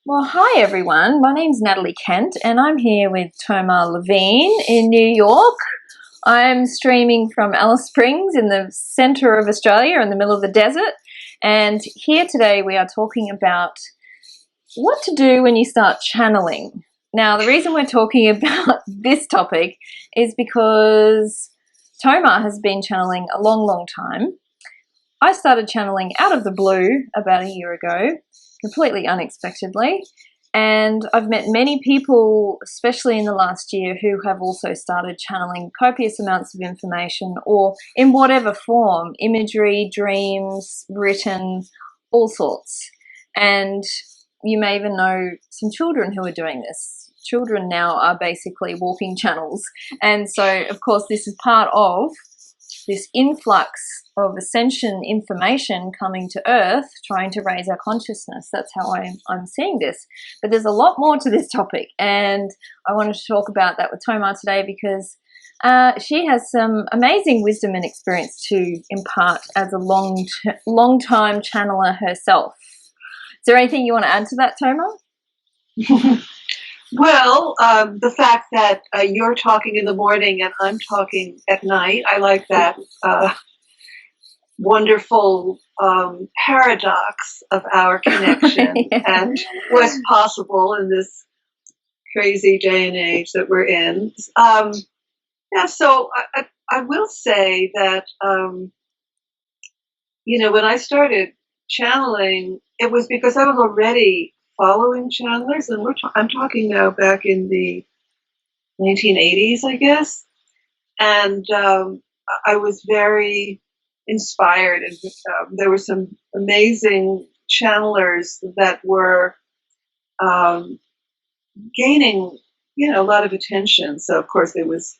Well, hi everyone. My name's Natalie Kent and I'm here with Tomar Levine in New York. I'm streaming from Alice Springs in the center of Australia in the middle of the desert. And here today we are talking about what to do when you start channeling. Now, the reason we're talking about this topic is because Tomar has been channeling a long, long time. I started channeling out of the blue about a year ago, completely unexpectedly. And I've met many people, especially in the last year, who have also started channeling copious amounts of information or in whatever form, imagery, dreams, written, all sorts. And you may even know some children who are doing this. Children now are basically walking channels. And so, of course, this is part of this influx of ascension information coming to Earth, trying to raise our consciousness. That's how I'm seeing this. But there's a lot more to this topic, and I wanted to talk about that with Tomar today because she has some amazing wisdom and experience to impart as a long-time channeler herself. Is there anything you want to add to that, Tomar? Well, the fact that you're talking in the morning and I'm talking at night, I like that wonderful paradox of our connection Yeah. and what's possible in this crazy day and age that we're in. So I will say that, when I started channeling, it was because I was already following channelers, and I'm talking now back in the 1980s, I guess. And I was very inspired, and there were some amazing channelers that were gaining, a lot of attention. So, of course, there was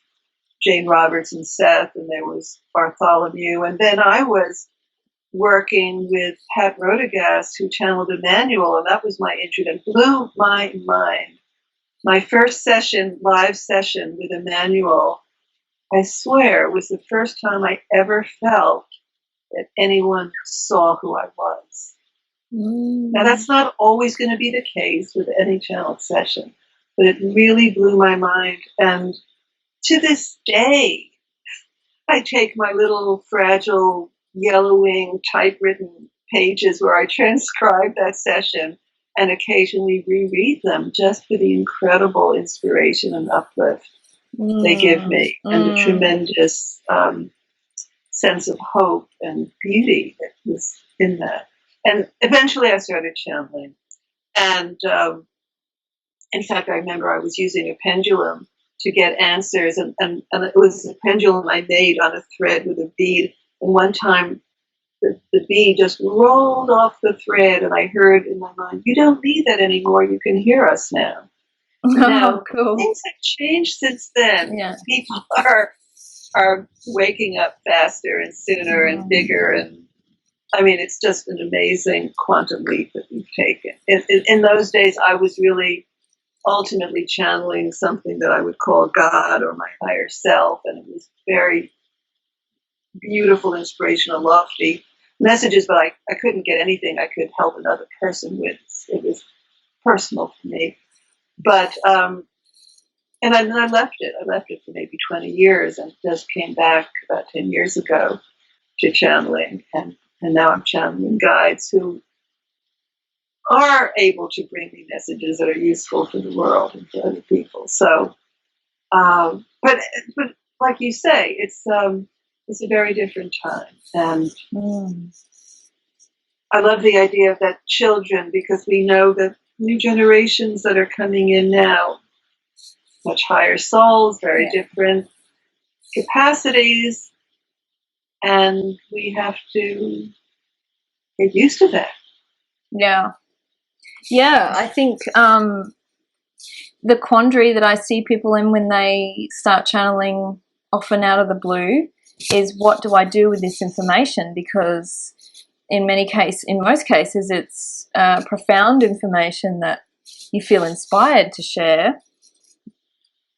Jane Roberts and Seth, and there was Bartholomew, and then I was working with Pat Rodegast, who channeled Emmanuel, and that was my intro and blew my mind. My first live session with Emmanuel, I swear, was the first time I ever felt that anyone saw who I was. Now, that's not always going to be the case with any channeled session, but it really blew my mind. And to this day, I take my little fragile yellowing typewritten pages where I transcribe that session and occasionally reread them just for the incredible inspiration and uplift they give me, and the tremendous sense of hope and beauty that was in that. And eventually I started channeling. And in fact, I remember I was using a pendulum to get answers, and it was a pendulum I made on a thread with a bead. And one time the bead just rolled off the thread, and I heard in my mind, "You don't need that anymore. You can hear us now." Now, Cool. things have changed since then. Yeah. People are waking up faster and sooner and bigger, and I mean, it's just an amazing quantum leap that we've taken. In those days, I was really ultimately channeling something that I would call God or my higher self, and it was very beautiful, inspirational, lofty messages, but I couldn't get anything I could help another person with. It was personal for me. But and I left it. I left it for maybe 20 years and just came back about 10 years ago to channeling. And now I'm channeling guides who are able to bring me messages that are useful for the world and for other people. So, but like you say, it's a very different time. And I love the idea of that children, because we know that new generations that are coming in now, much higher souls, very different capacities, and we have to get used to that. Yeah, I think the quandary that I see people in when they start channeling often out of the blue is, what do I do with this information? Because in most cases, it's profound information that you feel inspired to share,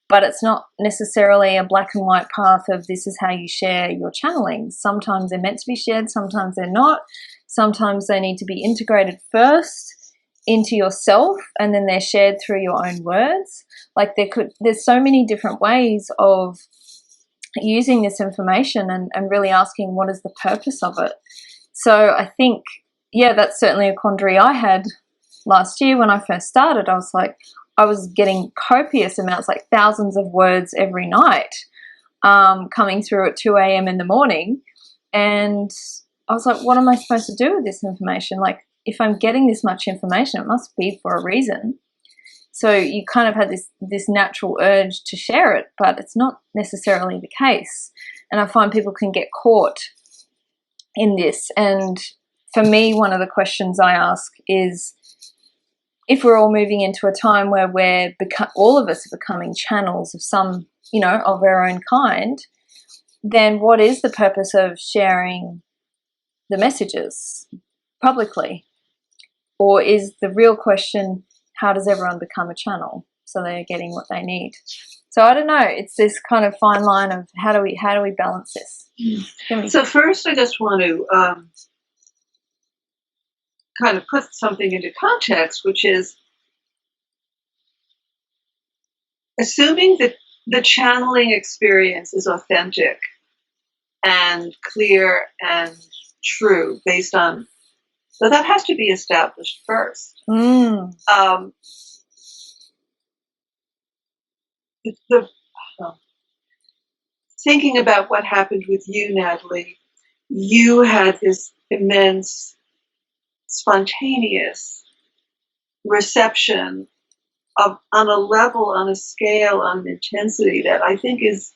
but it's not necessarily a black and white path of this is how you share your channelings. Sometimes they're meant to be shared, sometimes they're not. Sometimes they need to be integrated first, into yourself, and then they're shared through your own words. Like there's so many different ways of using this information, and really asking what is the purpose of it. So I think, yeah, that's certainly a quandary I had last year when I first started. I was like, I was getting copious amounts, like thousands of words every night, coming through at 2 a.m. in the morning. And I was like, what am I supposed to do with this information? Like, if I'm getting this much information, it must be for a reason. So you kind of had this natural urge to share it, but it's not necessarily the case. And I find people can get caught in this. And for me, one of the questions I ask is, if we're all moving into a time where all of us are becoming channels of some, of our own kind, then what is the purpose of sharing the messages publicly? Or is the real question, how does everyone become a channel so they're getting what they need? So I don't know. It's this kind of fine line of how do we balance this? So first, I just want to kind of put something into context, which is assuming that the channeling experience is authentic and clear and true, based on, so that has to be established first. Thinking about what happened with you, Natalie, you had this immense, spontaneous reception on a level, on a scale, on an intensity that I think is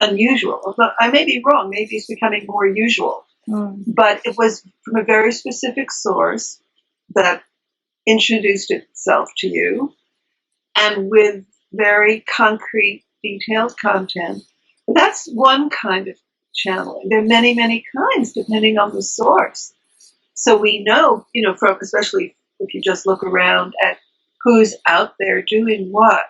unusual. I may be wrong. Maybe it's becoming more usual. But it was from a very specific source that introduced itself to you, and with very concrete, detailed content. That's one kind of channeling. There are many, many kinds depending on the source. So we know, from, especially if you just look around at who's out there doing what.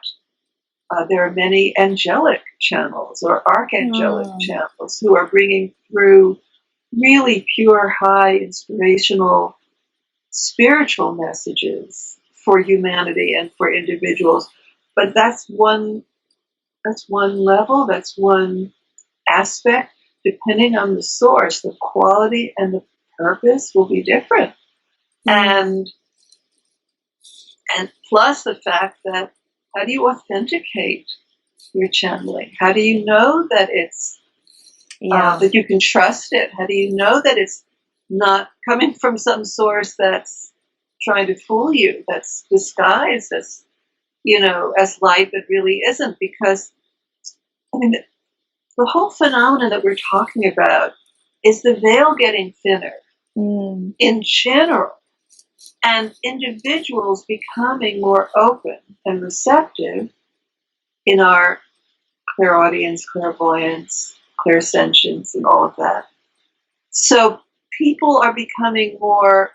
There are many angelic channels or archangelic channels who are bringing through really pure, high, inspirational, spiritual messages for humanity and for individuals. But that's one level, that's one aspect. Depending on the source, the quality and the purpose will be different. And plus the fact that, how do you authenticate your channeling? How do you know that it's that you can trust it? How do you know that it's not coming from some source that's trying to fool you, that's disguised as, as light that really isn't? Because, the whole phenomenon that we're talking about is the veil getting thinner in general, and individuals becoming more open and receptive in our clairaudience, clairvoyance, clairsentience, and all of that. So people are becoming more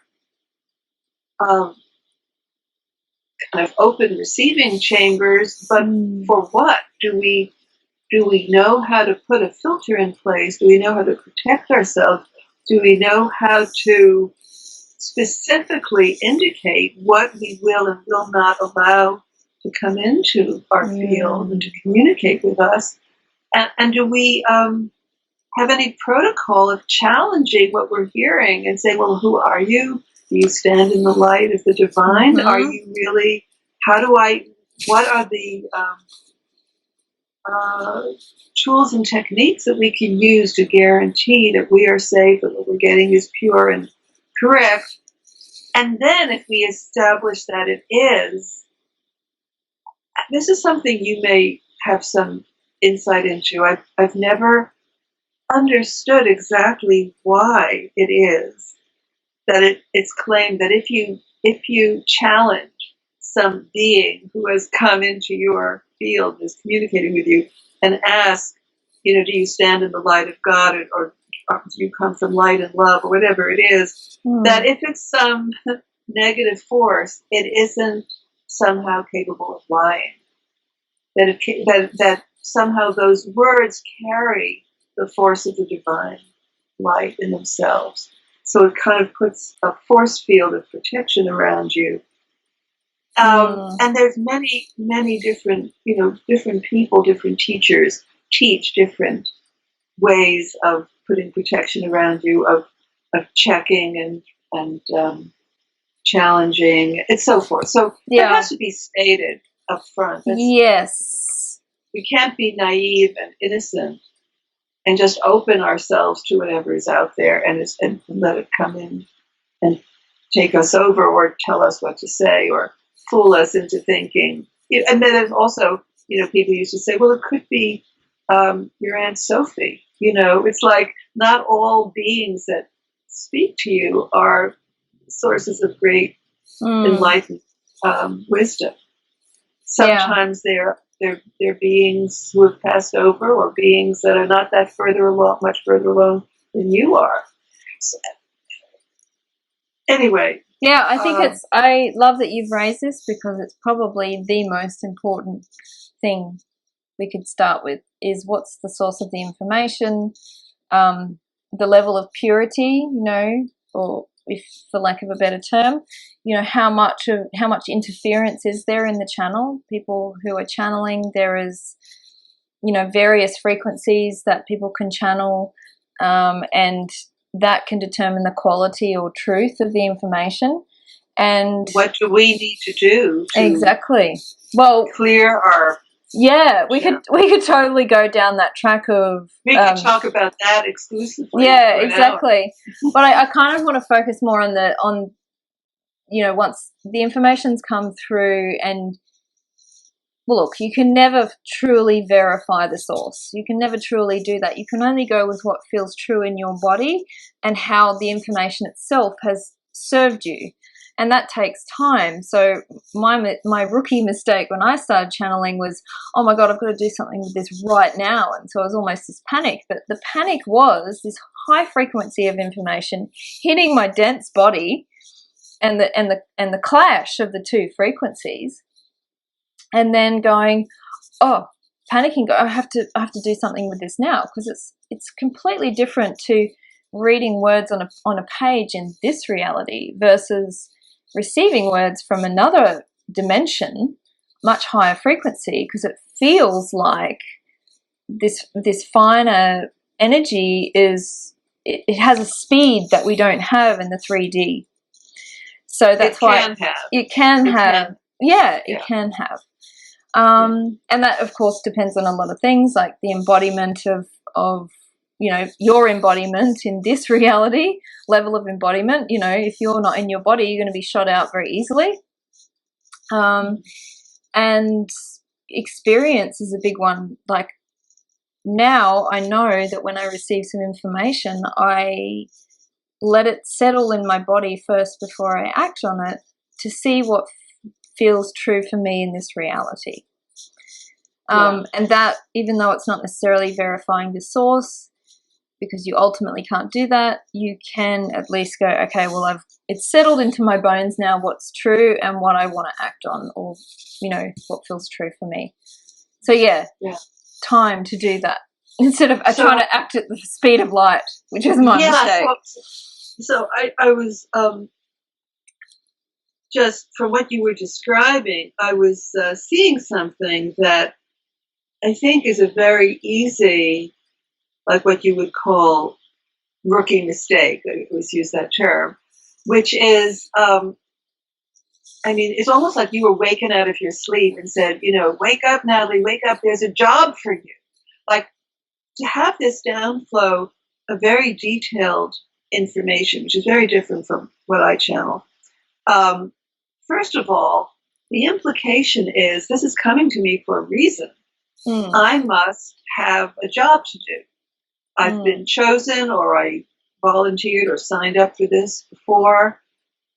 kind of open receiving chambers, but for what? Do we know how to put a filter in place? Do we know how to protect ourselves? Do we know how to specifically indicate what we will and will not allow to come into our field and to communicate with us? And do we have any protocol of challenging what we're hearing and say, well, who are you? Do you stand in the light of the divine? Are you really, what are the tools and techniques that we can use to guarantee that we are safe and that we're getting is pure and correct? And then if we establish that it is, this is something you may have some insight into. I've never understood exactly why it is that it's claimed that if you challenge some being who has come into your field, is communicating with you, and ask, do you stand in the light of God, or do you come from light and love, or whatever it is, that if it's some negative force, it isn't somehow capable of lying. That somehow those words carry the force of the divine light in themselves. So it kind of puts a force field of protection around you And there's many different, different people, different teachers teach different ways of putting protection around you, of checking and challenging, and so forth. So that has to be stated up front. Yes. We can't be naive and innocent and just open ourselves to whatever is out there and let it come in and take us over or tell us what to say or fool us into thinking. And then also, people used to say, well, it could be your Aunt Sophie. It's like not all beings that speak to you are sources of great enlightened wisdom. Sometimes they're beings who have passed over, or beings that are not that much further along than you are. So, anyway. Yeah, I think I love that you've raised this, because it's probably the most important thing we could start with, is what's the source of the information, the level of purity, or if for lack of a better term, how much interference is there in the channel. People who are channeling, there is, various frequencies that people can channel, and that can determine the quality or truth of the information. And what do we need to do to exactly clear our we could totally go down that track of we could talk about that exclusively. Yeah, exactly. But I kind of want to focus more on once the information's come through, and look, you can never truly verify the source. You can never truly do that. You can only go with what feels true in your body and how the information itself has served you. And that takes time. So my rookie mistake when I started channeling was, oh my God, I've got to do something with this right now. And so it was almost this panic. But the panic was this high frequency of information hitting my dense body, and the clash of the two frequencies, and then going, panicking. I have to do something with this now, because it's completely different to reading words on a page in this reality versus receiving words from another dimension, much higher frequency, because it feels like this finer energy it has a speed that we don't have in the 3D. So that's why it can have. And that of course depends on a lot of things, like the embodiment of your embodiment in this reality, level of embodiment. If you're not in your body, you're going to be shot out very easily. And experience is a big one. Like, now I know that when I receive some information, I let it settle in my body first before I act on it, to see what feels true for me in this reality. And that, even though it's not necessarily verifying the source, because you ultimately can't do that, you can at least go, okay, well, it's settled into my bones now what's true and what I want to act on, or what feels true for me. So time to do that, instead of trying to act at the speed of light, which is my mistake. So I was just from what you were describing, I was seeing something that I think is a very easy, like what you would call rookie mistake. I always use that term, which is, it's almost like you were waking out of your sleep and said, wake up, Natalie, wake up. There's a job for you. Like, to have this downflow of very detailed information, which is very different from what I channel. First of all, the implication is this is coming to me for a reason. I must have a job to do. I've been chosen, or I volunteered or signed up for this before.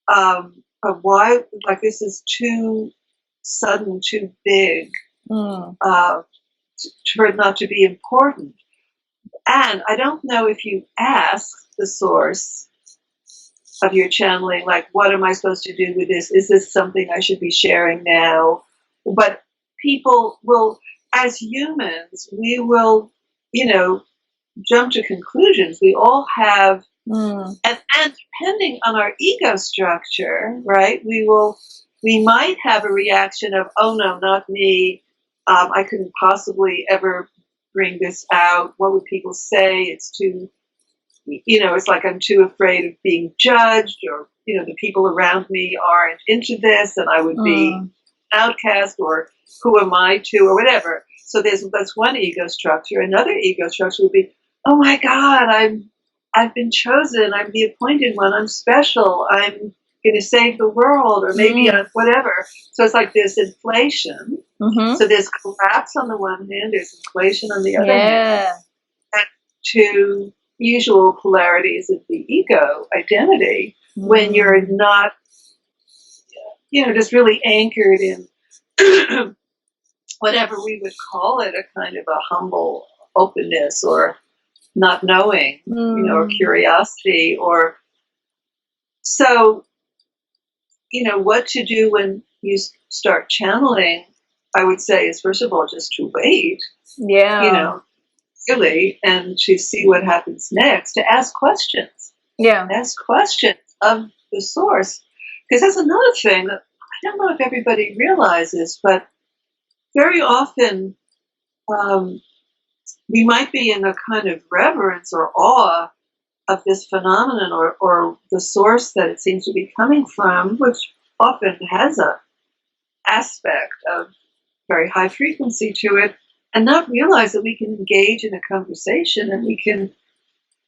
But why? Like, this is too sudden, too big for it not to be important. And I don't know if you ask the source of your channeling, like, what am I supposed to do with this? Is this something I should be sharing now? But people will, as humans, we will, jump to conclusions. We all have, and depending on our ego structure, right, we will we might have a reaction of, oh no, not me. I couldn't possibly ever bring this out. What would people say? It's too, it's like I'm too afraid of being judged, or, the people around me aren't into this and I would be outcast, or who am I to, or whatever. So that's one ego structure. Another ego structure would be, oh my God, I've been chosen. I'm the appointed one. I'm special. I'm going to save the world, or maybe I'm whatever. So it's like this inflation. So there's collapse on the one hand, there's inflation on the other hand. And two usual polarities of the ego identity when you're not, just really anchored in whatever we would call it, a kind of a humble openness, or not knowing, or curiosity, or so, what to do when you start channeling, I would say, is first of all, just to wait, really, and to see what happens next, to ask questions. Ask questions of the source. Because that's another thing that I don't know if everybody realizes, but very often we might be in a kind of reverence or awe of this phenomenon, or the source that it seems to be coming from, which often has a aspect of very high frequency to it, and not realize that we can engage in a conversation, and we can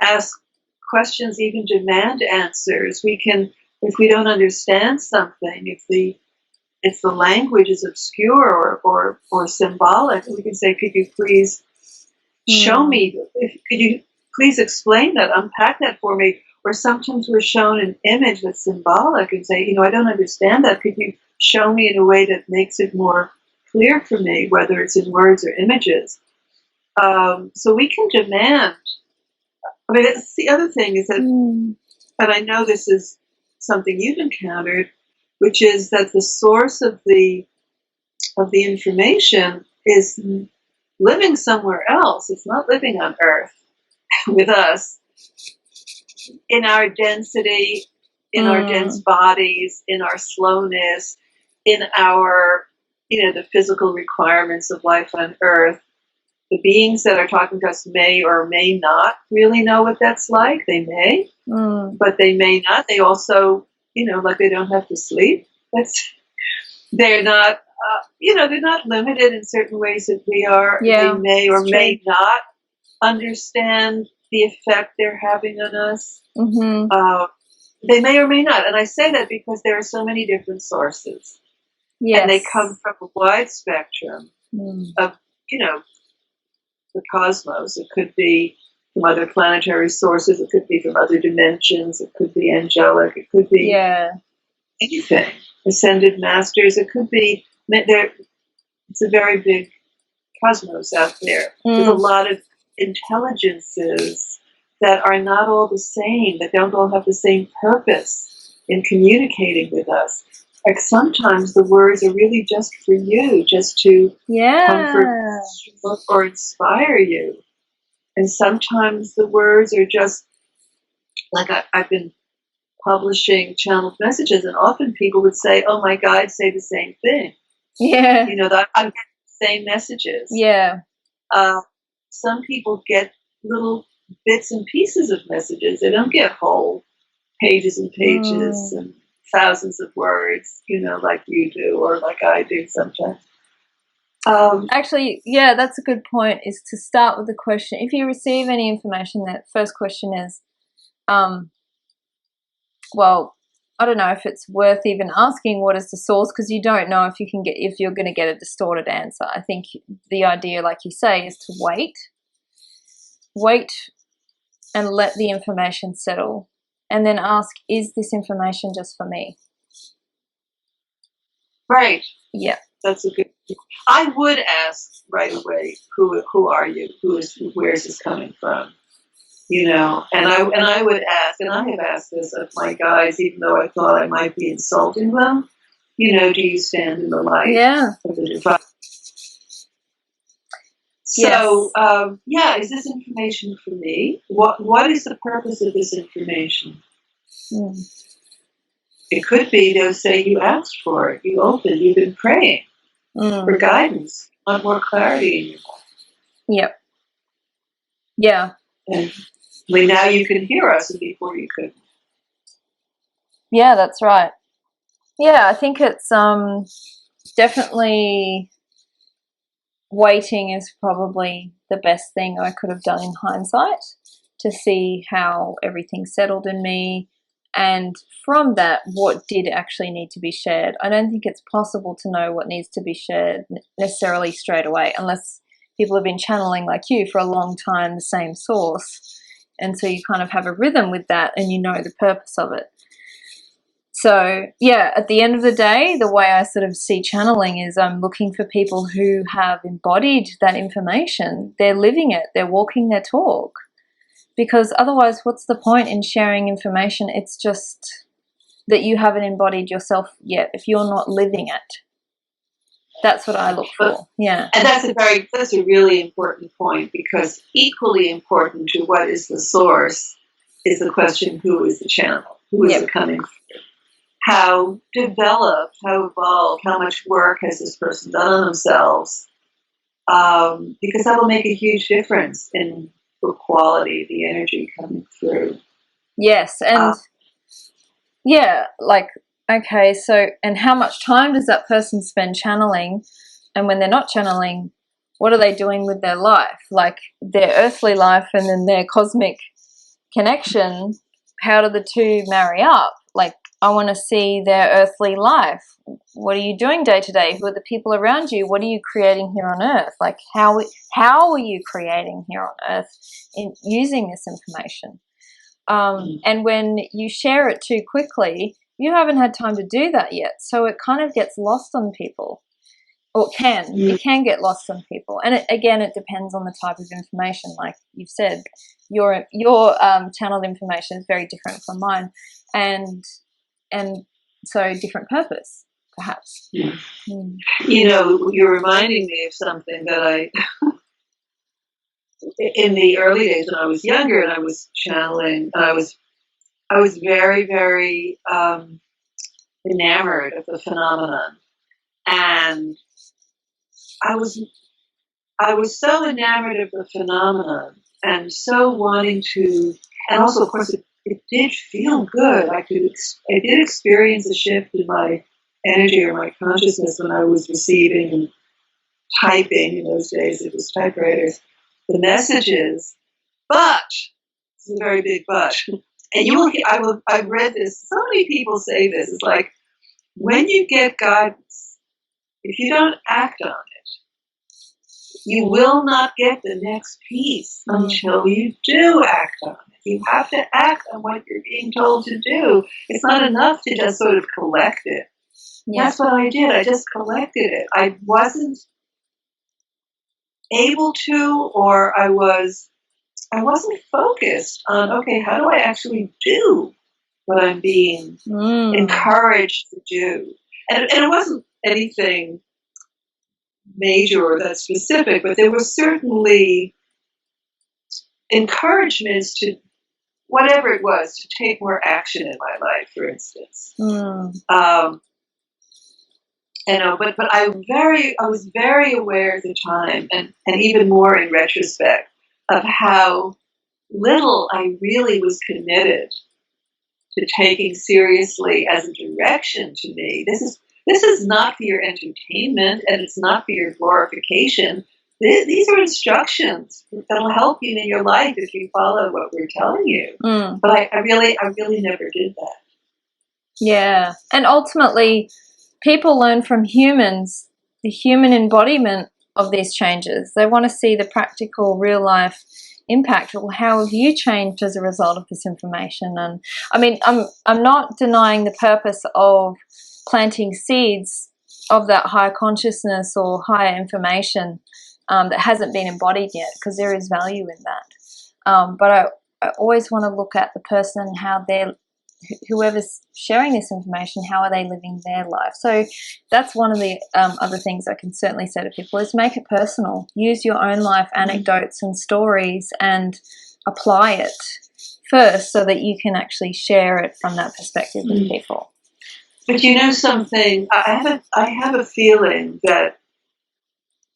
ask questions, even demand answers. We can, if we don't understand something, if the language is obscure or symbolic, we can say, could you please show me, could you please explain that, unpack that for me? Or sometimes we're shown an image that's symbolic and say, I don't understand that. Could you show me in a way that makes it more clear for me, whether it's in words or images? So we can demand. I mean, that's the other thing is that, and I know this is something you've encountered, which is that the source of the information is living somewhere else. It's not living on Earth with us, in our density, in our dense bodies, in our slowness, in our, the physical requirements of life on Earth. The beings that are talking to us may or may not really know what that's like. They may, but they may not. They also, like they don't have to sleep. They're not, they're not limited in certain ways that we are. They may or may not understand the effect they're having on us. They may or may not. And I say that because there are so many different sources. And they come from a wide spectrum of, the cosmos. It could be from other planetary sources. It could be from other dimensions. It could be angelic. It could be anything. Ascended masters. It could be, it's a very big cosmos out there. There's a lot of intelligences that are not all the same, that don't all have the same purpose in communicating with us. Like sometimes the words are really just for you, just to comfort or inspire you. And sometimes the words are just, like I've been publishing channeled messages, and often people would say, oh, my guides say the same thing. That I'm getting the same messages. Some people get little bits and pieces of messages. They don't get whole pages and pages and thousands of words, like you do or like I do sometimes. Actually, that's a good point, is to start with the question. If you receive any information, that first question is, well, I don't know if it's worth even asking what is the source, because you don't know if you're going to get a distorted answer. I think the idea, like you say, is to wait and let the information settle, and then ask, is this information just for me? Right. Yeah. That's a good. I would ask right away, who are you? Where is this coming from? And I would ask, and I have asked this of my guides, even though I thought I might be insulting them. Do you stand in the light of the divine? So, is this information for me? What is the purpose of this information? it could be they'll say you asked for it, you opened, you've been praying for guidance, want more clarity in your life. Yep. Yeah. And now you can hear us, and before you couldn't. Yeah, that's right. Yeah, I think it's definitely waiting is probably the best thing I could have done in hindsight, to see how everything settled in me, and from that, what did actually need to be shared. I don't think it's possible to know what needs to be shared necessarily straight away, unless people have been channeling like you for a long time, the same source, and so you kind of have a rhythm with that and you know the purpose of it. So yeah, at the end of the day, the way I sort of see channeling is I'm looking for people who have embodied that information. They're living it. They're walking their talk. Because otherwise, what's the point in sharing information? It's just that you haven't embodied yourself yet if you're not living it. That's what I look for. Yeah. And that's a really important point, because equally important to what is the source is the question, who is the channel? Who is it coming from? How developed, how evolved, how much work has this person done on themselves? Because that will make a huge difference in the quality of the energy coming through. Yes, and yeah, like, okay, so, and how much time does that person spend channeling? And when they're not channeling, what are they doing with their life? Like their earthly life and then their cosmic connection, how do the two marry up? Like, I want to see their earthly life. What are you doing day to day? Who are the people around you? What are you creating here on earth? Like, how are you creating here on earth in using this information? And when you share it too quickly, you haven't had time to do that yet. So it kind of gets lost on people. Or it can get lost on people. And it depends on the type of information. Like you've said, your channeled information is very different from mine. And so different purpose, perhaps. Yeah. You know, you're reminding me of something that in the early days when I was younger and I was channeling, and I was very, very enamored of the phenomenon. And I was so enamored of the phenomenon and so wanting to, and also, of course, it did feel good. I did experience a shift in my energy or my consciousness when I was receiving and typing. In those days, it was typewriters, the messages. But it's a very big but. And I've read this. So many people say this. It's like, when you get guidance, if you don't act on it, you will not get the next piece until you do act on it. You have to act on what you're being told to do. It's not enough to just sort of collect it. Yeah. That's what I did. I just collected it. I wasn't able to, or I wasn't focused on, okay, how do I actually do what I'm being encouraged to do? And it wasn't anything major or that specific, but there were certainly encouragements to, whatever it was, to take more action in my life, for instance. But I was very aware at the time, and even more in retrospect, of how little I really was committed to taking seriously as a direction to me. This is not for your entertainment, and it's not for your glorification. These are instructions that'll help you in your life if you follow what we're telling you. But I really never did that. Yeah, and ultimately, people learn from humans, the human embodiment of these changes. They want to see the practical, real life impact. Well, how have you changed as a result of this information? And I mean, I'm not denying the purpose of planting seeds of that higher consciousness or higher information that hasn't been embodied yet, because there is value in that. But I always want to look at the person, how they're, whoever's sharing this information, how are they living their life? So that's one of the other things I can certainly say to people is make it personal. Use your own life anecdotes and stories and apply it first so that you can actually share it from that perspective with people. But you know something, I have a feeling that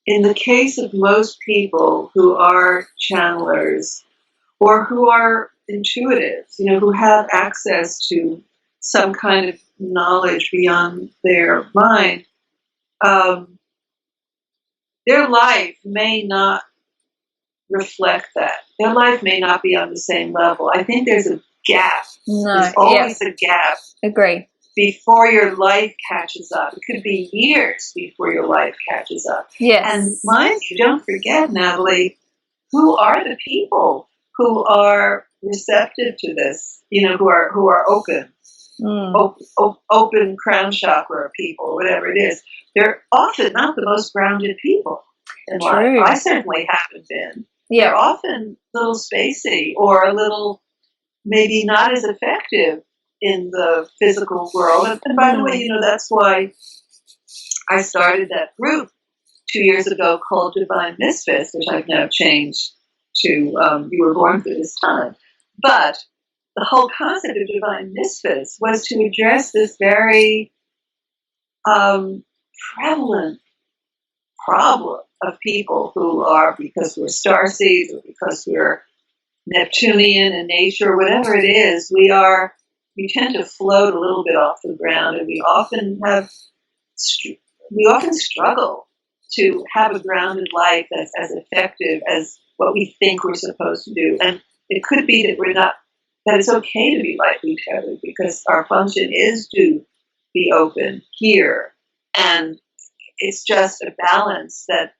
in the case of most people who are channelers or who are intuitives, who have access to some kind of knowledge beyond their mind, um, their life may not reflect that. Their life may not be on the same level. I think there's a gap. No, There's always a gap agree. before your life catches up. It could be years before your life catches up. Yes. And mind you, don't forget, Natalie, who are the people who are receptive to this, who are open, open crown chakra people, whatever it is. They're often not the most grounded people in life. I certainly haven't been. Yeah. They're often a little spacey or a little maybe not as effective in the physical world. And by the way, that's why I started that group 2 years ago called Divine Misfits, which I've now changed to You Were Born for This Time. But the whole concept of Divine Misfits was to address this very prevalent problem of people who are, because we're starseeds or because we're Neptunian in nature, whatever it is, we tend to float a little bit off the ground, and we often struggle to have a grounded life that's as effective as what we think we're supposed to do. And it could be that it's okay to be lightly tethered, because our function is to be open here. And it's just a balance that,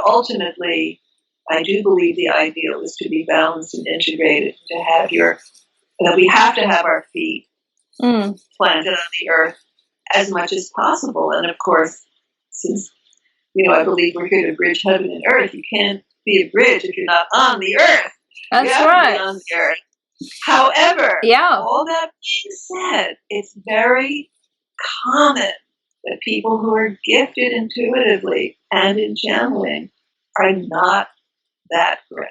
ultimately, I do believe the ideal is to be balanced and integrated, that we have to have our feet planted on the earth as much as possible. And of course, since, I believe we're here to bridge heaven and earth, you can't be a bridge if you're not on the earth. That's you have right. to be on the earth. However, all that being said, it's very common that people who are gifted intuitively and in channeling are not that great.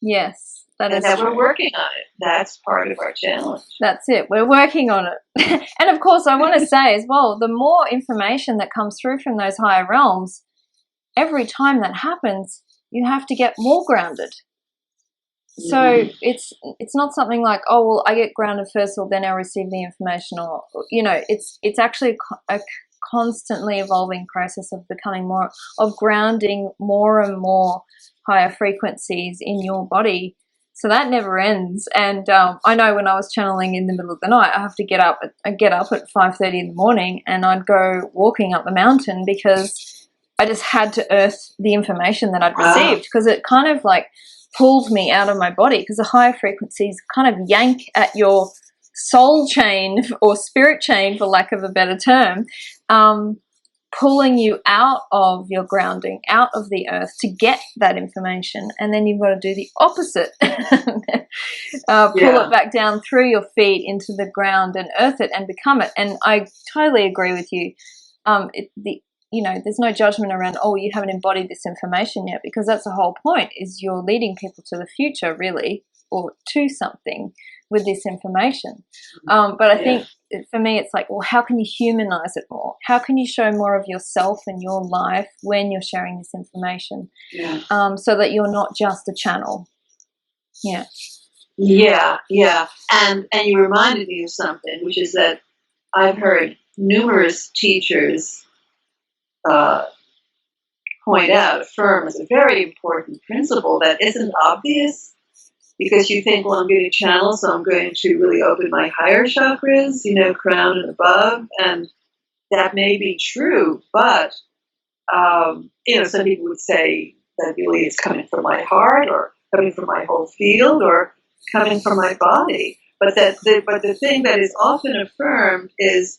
Yes, that is that true. We're working on it. That's part of our challenge. That's it. We're working on it. And of course, I want to say as well, the more information that comes through from those higher realms, every time that happens, you have to get more grounded. So it's not something like, oh, well, I get grounded first, or then I receive the information, or it's actually a constantly evolving process of becoming more, of grounding more and more higher frequencies in your body. So that never ends. And I know when I was channeling in the middle of the night, I get up at 5:30 in the morning, and I'd go walking up the mountain because I just had to earth the information that I'd received, because it kind of like pulled me out of my body, because the higher frequencies kind of yank at your soul chain or spirit chain, for lack of a better term, pulling you out of your grounding, out of the earth to get that information. And then you've got to do the opposite. Pull it back down through your feet into the ground and earth it and become it. And I totally agree with you. There's no judgment around, oh, you haven't embodied this information yet, because that's the whole point, is you're leading people to the future, really, or to something with this information. But I think for me, it's like, well, how can you humanize it more? How can you show more of yourself and your life when you're sharing this information, so that you're not just a channel? Yeah. And you reminded me of something, which is that I've heard numerous teachers affirm as a very important principle that isn't obvious, because you think, well, I'm going to channel, so I'm going to really open my higher chakras, crown and above, and that may be true, but some people would say that really it's coming from my heart, or coming from my whole field, or coming from my body. But the thing that is often affirmed is,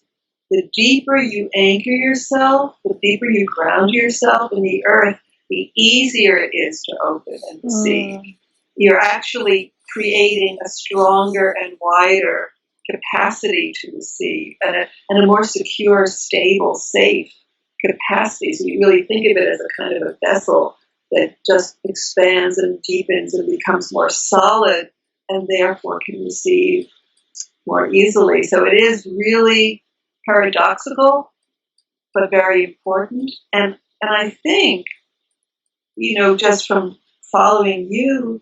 the deeper you anchor yourself, the deeper you ground yourself in the earth, the easier it is to open and receive. You're actually creating a stronger and wider capacity to receive, and a more secure, stable, safe capacity. So you really think of it as a kind of a vessel that just expands and deepens and becomes more solid, and therefore can receive more easily. So it is really paradoxical, but very important. And I think, just from following you,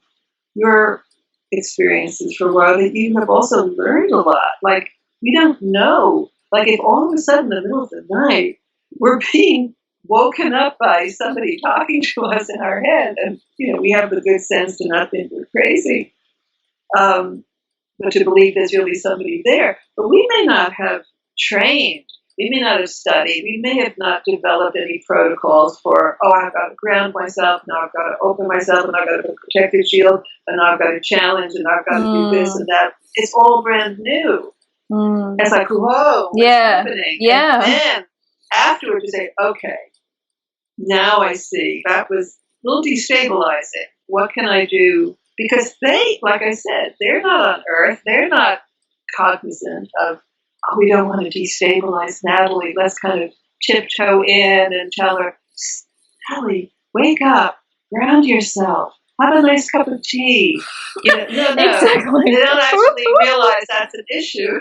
your experiences for a while, that you have also learned a lot. Like, we don't know. Like, if all of a sudden in the middle of the night, we're being woken up by somebody talking to us in our head, and, we have the good sense to not think we're crazy, but to believe there's really somebody there. But we may not have trained. We may not have studied. We may have not developed any protocols for, I've got to ground myself, now I've got to open myself, and I've got to put a protective shield, and now I've got to challenge, and I've got to do this and that. It's all brand new. It's like, whoa, what's happening? Yeah. And then afterwards you say, okay, now I see. That was a little destabilizing. What can I do? Because they, like I said, they're not on Earth. They're not cognizant of, we don't want to destabilize Natalie. Let's kind of tiptoe in and tell her, Natalie, wake up, ground yourself, have a nice cup of tea. No. Exactly. They don't actually realize that's an issue.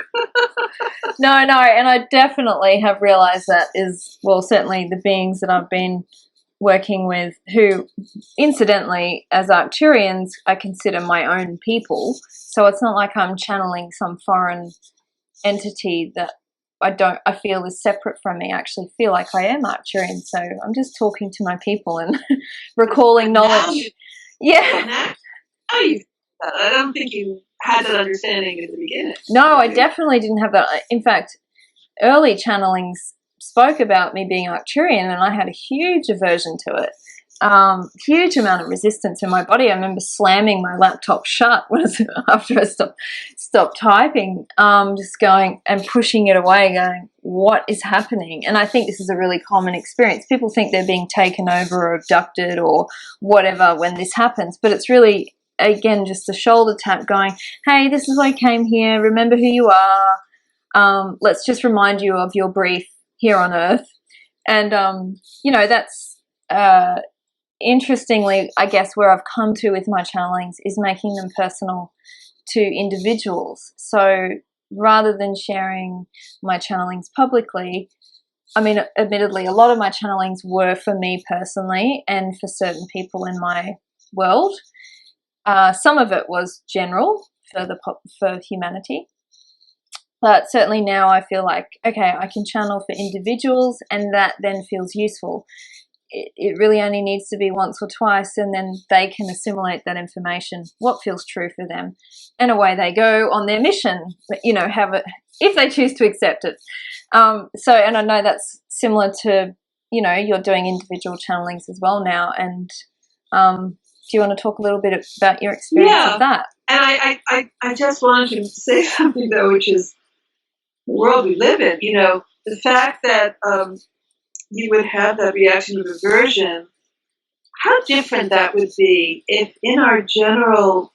No, and I definitely have realized that is, well, certainly the beings that I've been working with, who incidentally, as Arcturians, I consider my own people. So it's not like I'm channeling some foreign entity that I feel is separate from me. I actually feel like I am Arcturian. So I'm just talking to my people and recalling knowledge. I don't think you had that understanding at the beginning. No, I definitely didn't have that. In fact, early channelings spoke about me being Arcturian, and I had a huge aversion to it. Huge amount of resistance in my body. I remember slamming my laptop shut after I stopped typing, just going and pushing it away, going, what is happening? And I think this is a really common experience. People think they're being taken over or abducted or whatever when this happens, but it's really, again, just a shoulder tap going, hey, this is why I came here. Remember who you are. Let's just remind you of your brief here on Earth. And, that's interestingly, I guess, where I've come to with my channelings is making them personal to individuals. So rather than sharing my channelings publicly, I mean, admittedly, a lot of my channelings were for me personally and for certain people in my world. Some of it was general for humanity. But certainly now I feel like, okay, I can channel for individuals, and that then feels useful. It really only needs to be once or twice, and then they can assimilate that information, what feels true for them, and away they go on their mission, have it if they choose to accept it. And I know that's similar to, you're doing individual channelings as well now. And do you want to talk a little bit about your experience of that? And I just wanted to say something, though, which is the world we live in. The fact that you would have that reaction of aversion, how different that would be if in our general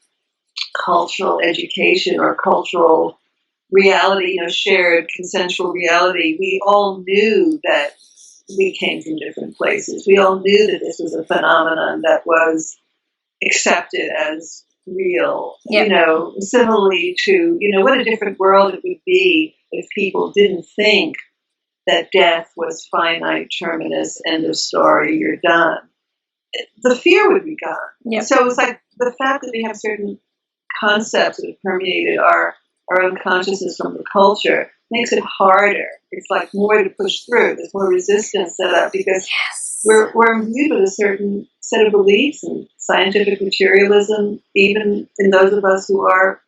cultural education or cultural reality, shared consensual reality, we all knew that we came from different places. We all knew that this was a phenomenon that was accepted as real. Yep. Similarly to, what a different world it would be if people didn't think that death was finite, terminus, end of story, you're done. The fear would be gone. Yep. So it's like the fact that we have certain concepts that have permeated our own consciousness from the culture makes it harder. It's like more to push through. There's more resistance set up because we're imbued with a certain set of beliefs and scientific materialism, even in those of us who are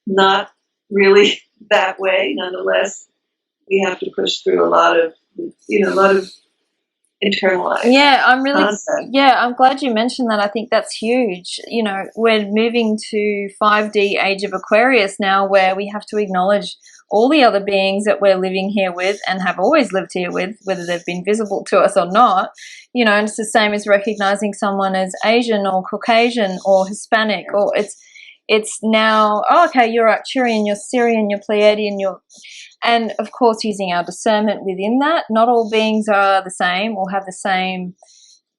not really that way. Nonetheless, we have to push through a lot of internalized. I'm glad you mentioned that. I think that's huge. We're moving to 5D age of Aquarius now, where we have to acknowledge all the other beings that we're living here with and have always lived here with, whether they've been visible to us or not. And it's the same as recognizing someone as Asian or Caucasian or Hispanic, or it's now, okay, you're Arcturian, you're Syrian, you're Pleiadian, and of course using our discernment within that. Not all beings are the same or have the same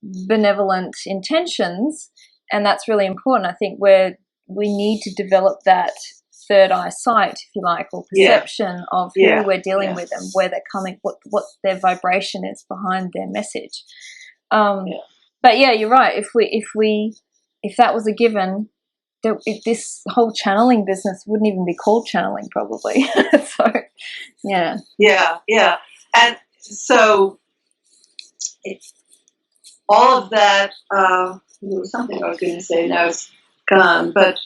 benevolent intentions, and that's really important. I think we need to develop that third eye sight, if you like, or perception of who we're dealing with and where they're coming, what their vibration is behind their message. But yeah, you're right. If that was a given, this whole channeling business wouldn't even be called channeling, probably. So, yeah. And so all of that, there was something I was going to say, now it's gone, but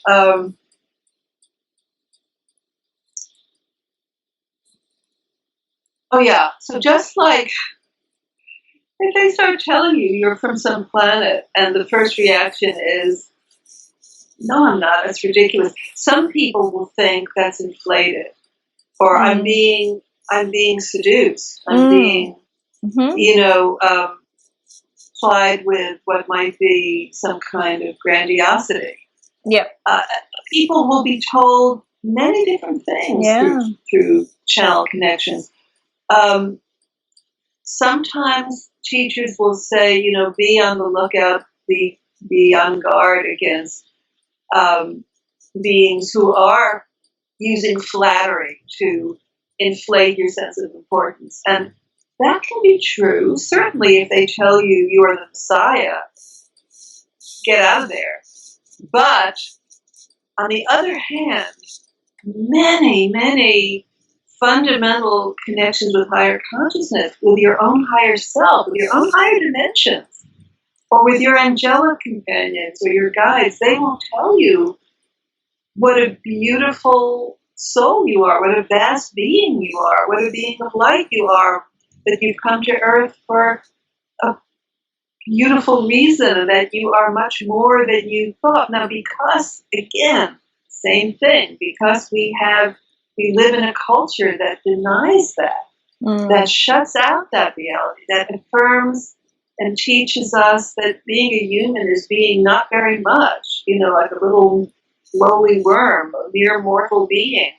so just like if they start telling you you're from some planet and the first reaction is, no, I'm not, that's ridiculous. Some people will think that's inflated, or I'm being seduced, I'm being, plied with what might be some kind of grandiosity. Yep. People will be told many different things through channel connections. Sometimes teachers will say, be on the lookout, be on guard against beings who are using flattery to inflate your sense of importance. And that can be true. Certainly, if they tell you you are the Messiah, get out of there. But on the other hand, many, many fundamental connections with higher consciousness, with your own higher self, with your own higher dimensions, or with your angelic companions or your guides, they will tell you what a beautiful soul you are, what a vast being you are, what a being of light you are, that you've come to Earth for a beautiful reason, and that you are much more than you thought. Now, because, again, same thing, because we live in a culture that denies that, that shuts out that reality, that affirms and teaches us that being a human is being not very much, like a little lowly worm, a mere mortal being.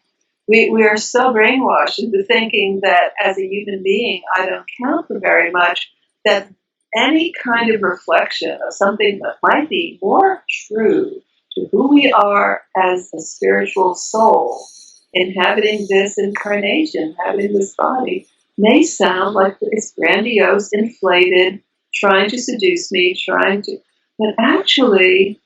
We are so brainwashed into thinking that as a human being, I don't count for very much, that any kind of reflection of something that might be more true to who we are as a spiritual soul, inhabiting this incarnation, inhabiting this body, may sound like it's grandiose, inflated, trying to seduce me, but actually,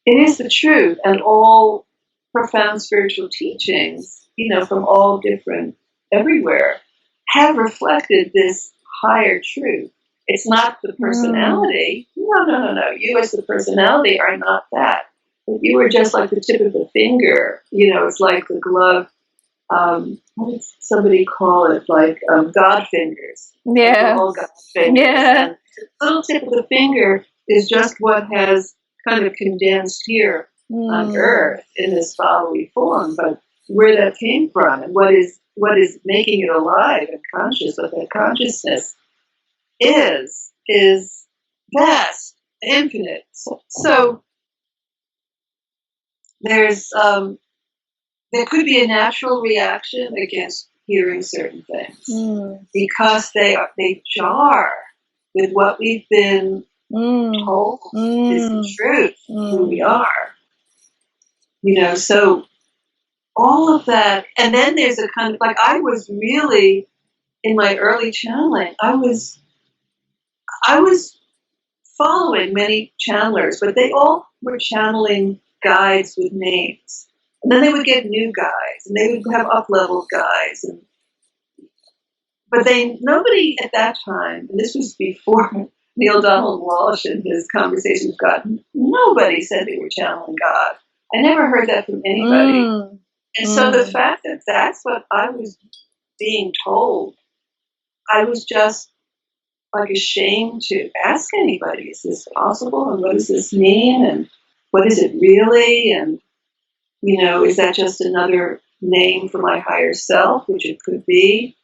it is the truth, and all profound spiritual teachings, from all different, everywhere, have reflected this higher truth. It's not the personality. No. You as the personality are not that. But you are just like the tip of the finger. It's like the glove. What did somebody call it? Like God fingers. Yeah. Like all God fingers. Yeah. And the little tip of the finger is just what has kind of condensed here on Earth in this bodily form. But where that came from and what is making it alive and conscious, what that consciousness is vast, infinite. So there's there could be a natural reaction against hearing certain things because they jar with what we've been told is the truth, who we are. So all of that, and then there's a kind of like, I was really in my early channeling, I was following many channelers, but they all were channeling guides with names. And then they would get new guides, and they would have up-leveled guides. But nobody at that time, and this was before Neil Donald Walsh and his conversation with God, nobody said they were channeling God. I never heard that from anybody. And so the fact that that's what I was being told, I was just like ashamed to ask anybody, is this possible? And what does this mean? And what is it really? And, is that just another name for my higher self, which it could be?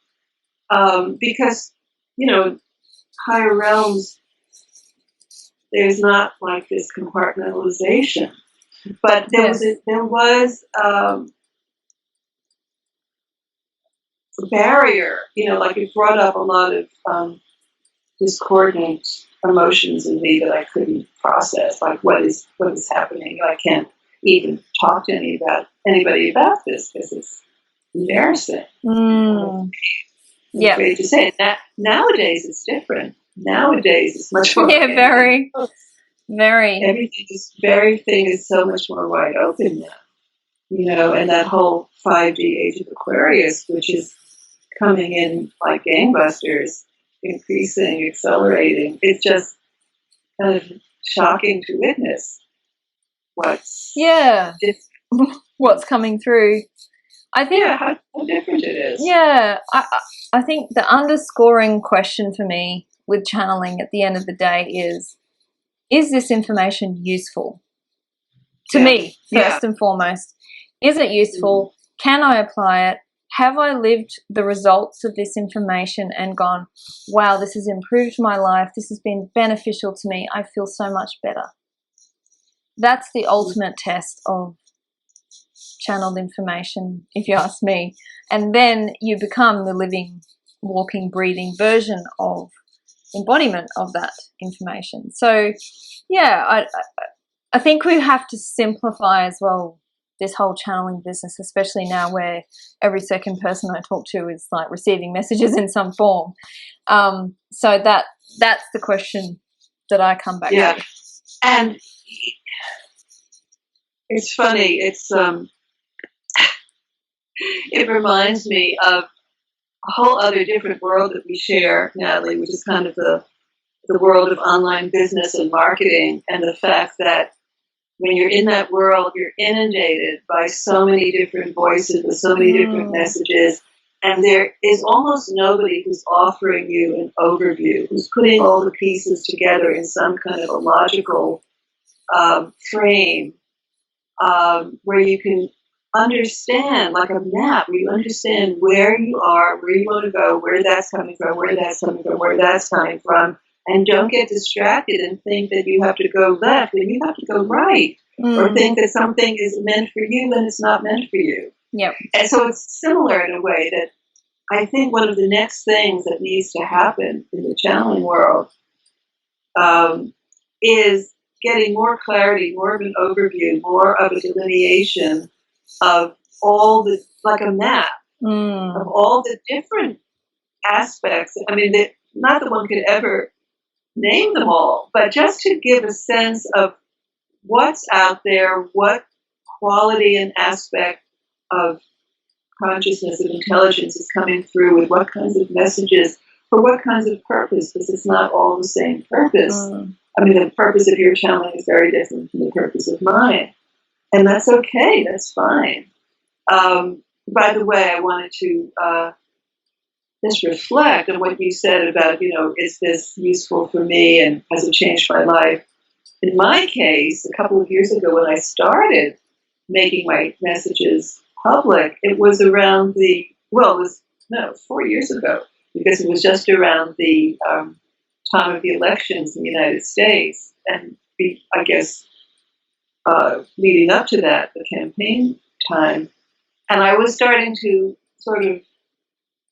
Because, higher realms, there's not like this compartmentalization. But there was a barrier, like it brought up a lot of discordant emotions in me that I couldn't process. Like what is happening? I can't even talk to anybody about this because it's embarrassing. I'm afraid to say it. Nowadays, it's different. Nowadays, it's much more. Yeah, very. Everything is so much more wide open now. And that whole 5D age of Aquarius, which is coming in like gangbusters, increasing, accelerating. It's just kind of shocking to witness what's coming through. I think how different it is. Yeah, I think the underscoring question for me with channeling at the end of the day is this information useful to me, first and foremost? Is it useful? Can I apply it? Have I lived the results of this information and gone, wow, this has improved my life, this has been beneficial to me, I feel so much better? That's the ultimate test of channeled information, if you ask me. And then you become the living, walking, breathing version of embodiment of that information. So yeah, I think we have to simplify as well this whole channeling business, especially now where every second person I talk to is like receiving messages in some form. So that's the question that I come back to. And it's funny, it reminds me of a whole other different world that we share, Natalie, which is kind of the world of online business and marketing, and the fact that when you're in that world, you're inundated by so many different voices with so many different messages, and there is almost nobody who's offering you an overview, who's putting all the pieces together in some kind of a logical frame where you can understand, like a map, where you understand where you are, where you want to go, where that's coming from, where that's coming from, where that's coming from, and don't get distracted and think that you have to go left and you have to go right, or think that something is meant for you when it's not meant for you. Yep. And so it's similar in a way that I think one of the next things that needs to happen in the channeling world is getting more clarity, more of an overview, more of a delineation of all the, like a map, of all the different aspects. I mean, not that one could ever name them all, but just to give a sense of what's out there, what quality and aspect of consciousness, of intelligence is coming through with what kinds of messages, for what kinds of purpose, because it's not all the same purpose. I mean, the purpose of your channeling is very different from the purpose of mine. And that's okay, that's fine. By the way, I wanted to just reflect on what you said about, is this useful for me and has it changed my life? In my case, a couple of years ago when I started making my messages public, it was around it was 4 years ago, because it was just around the time of the elections in the United States, and I guess leading up to that, the campaign time. And I was starting to sort of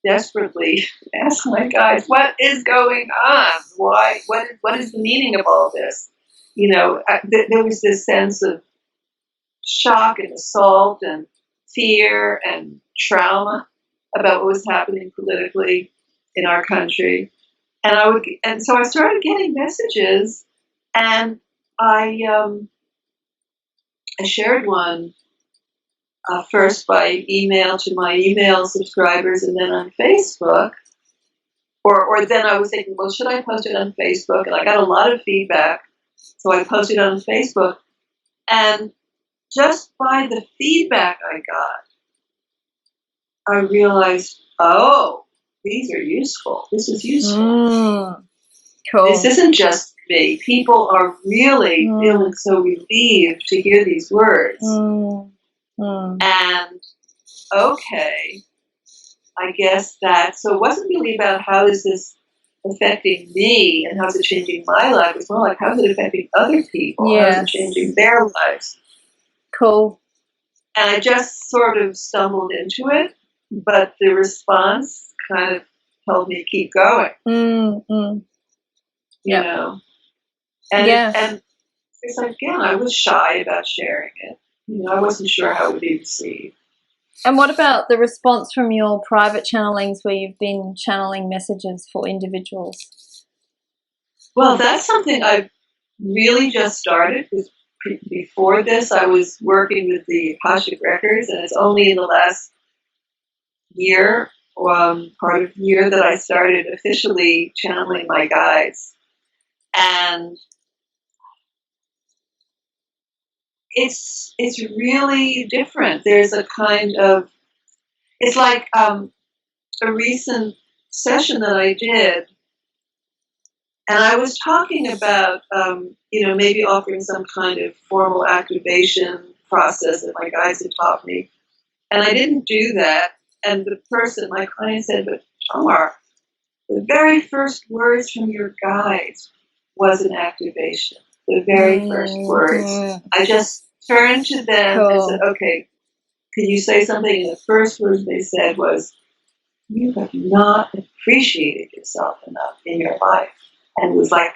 desperately ask my guys, what is going on? Why? What is the meaning of all this? There was this sense of shock and assault and fear and trauma about what was happening politically in our country. And so I started getting messages, and I shared one first by email to my email subscribers, and then on Facebook. Or then I was thinking, well, should I post it on Facebook? And I got a lot of feedback, so I posted it on Facebook. And just by the feedback I got, I realized, oh, these are useful. This is useful. Cool. This isn't just me. People are really feeling so relieved to hear these words. And okay, I guess so it wasn't really about how is this affecting me and how is it changing my life. It's more like how is it affecting other people? Yes. How is it changing their lives? Cool. And I just sort of stumbled into it, but the response kind of told me to keep going. You know? And it's like, again, I was shy about sharing it. I wasn't sure how it would be received. And what about the response from your private channelings where you've been channeling messages for individuals? Well, that's something I've really just started, because before this I was working with the Akashic Records, and it's only in the last year, part of the year, that I started officially channeling my guides. And it's really different. There's a kind of, it's like a recent session that I did, and I was talking about maybe offering some kind of formal activation process that my guides had taught me, and I didn't do that. And the person, my client, said, "But Tomar, the very first words from your guides was an activation. The very first words." I just turned to them and said, "Okay, can you say something?" And the first words they said was, "You have not appreciated yourself enough in your life." And it was like,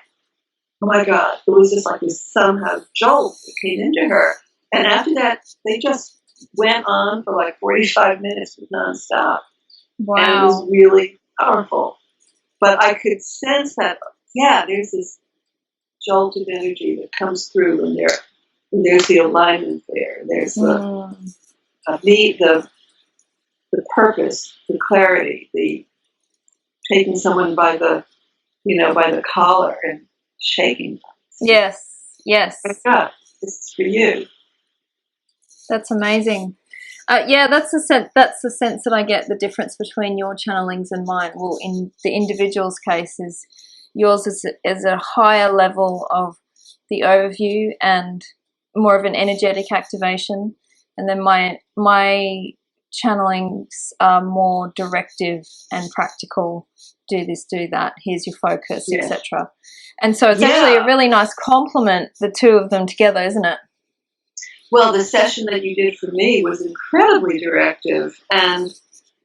oh my God, it was just like this somehow jolt that came into her. And after that, they just went on for like 45 minutes nonstop. Wow. And it was really powerful. But I could sense that, yeah, there's this jolt of energy that comes through, and there's the alignment there. There's the purpose, the clarity, the taking someone by the collar and shaking them. Yes. Oh my God, this is for you. That's amazing. Yeah, that's the sense that I get. The difference between your channelings and mine. Well, in the individual's case, is yours is a higher level of the overview and more of an energetic activation, and then my channelings are more directive and practical. Do this, do that. Here's your focus, etc. And so it's actually a really nice complement, the two of them together, isn't it? Well, the session that you did for me was incredibly directive and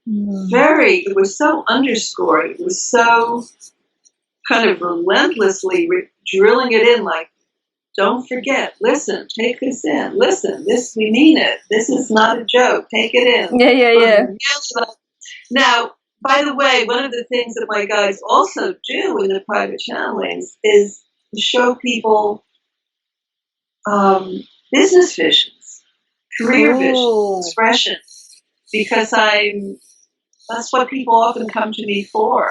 it was so underscored. It was so kind of relentlessly drilling it in, like, don't forget, listen, take this in, listen, we mean it. This is not a joke. Take it in. Yeah. Now, by the way, one of the things that my guides also do in the private channelings is to show people business visions, career visions, expressions, because that's what people often come to me for,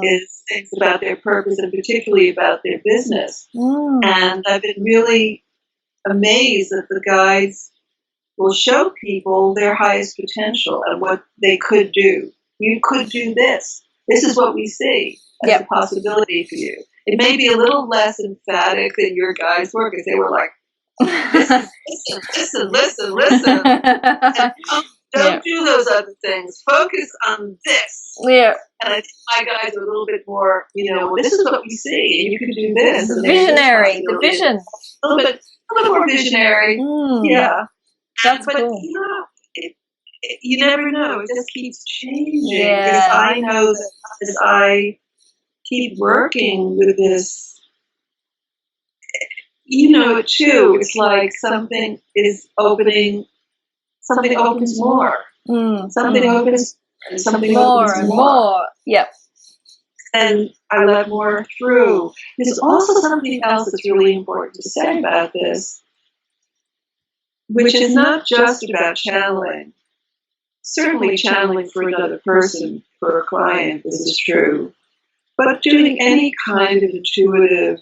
is things about their purpose and particularly about their business. And I've been really amazed that the guides will show people their highest potential and what they could do. You could do this. This is what we see as a possibility for you. It may be a little less emphatic than your guides' work, because they were like, listen. And don't do those other things. Focus on this. Yeah. And I think my guys are a little bit more, this is what we see, and you can do this. And visionary, the vision. A little bit more visionary. Yeah. That's but cool. You never know. It just keeps changing. Because I know that as I keep working with this, it too. It's like something is opening, something opens more. Something opens, and something opens and more. Yep. And I let more through. There's also something else that's really important to say about this, which is not just about channeling. Certainly channeling for another person, for a client, this is true. But doing any kind of intuitive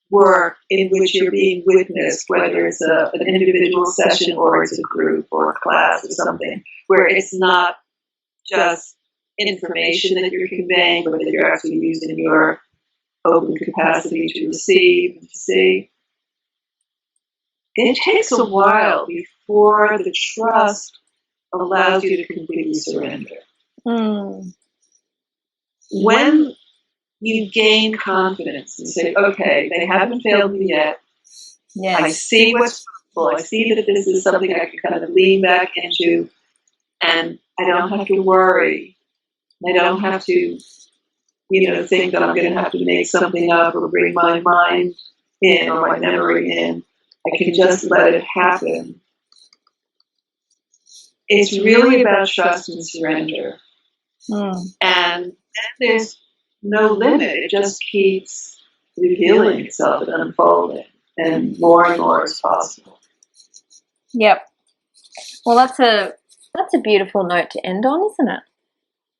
work in which you're being witnessed, whether it's an individual session or it's a group or a class or something, where it's not just information that you're conveying, but that you're actually using your open capacity to receive and to see. It takes a while before the trust allows you to completely surrender. When you gain confidence and say, okay, they haven't failed me yet. I see what's possible. I see that this is something I can kind of lean back into, and I don't have to worry. I don't have to, think that I'm going to have to make something up or bring my mind in or my memory in. I can just let it happen. it's really about trust and surrender. Mm. And then there's no limit. It just keeps revealing itself and unfolding, and more is possible. Yep. Well, that's a beautiful note to end on, isn't it?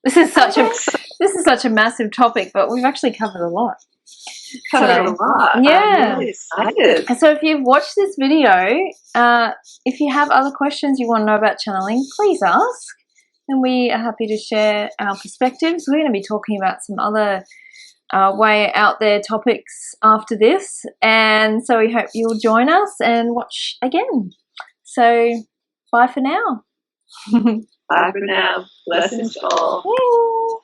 This is such a massive topic, but we've actually covered a lot. Covered a lot. Yeah. I'm really excited. And so if you've watched this video, if you have other questions you want to know about channeling, please ask. And we are happy to share our perspectives. We're going to be talking about some other way out there topics after this. And so we hope you'll join us and watch again. So bye for now. Bye for now. Blessings to all. Woo.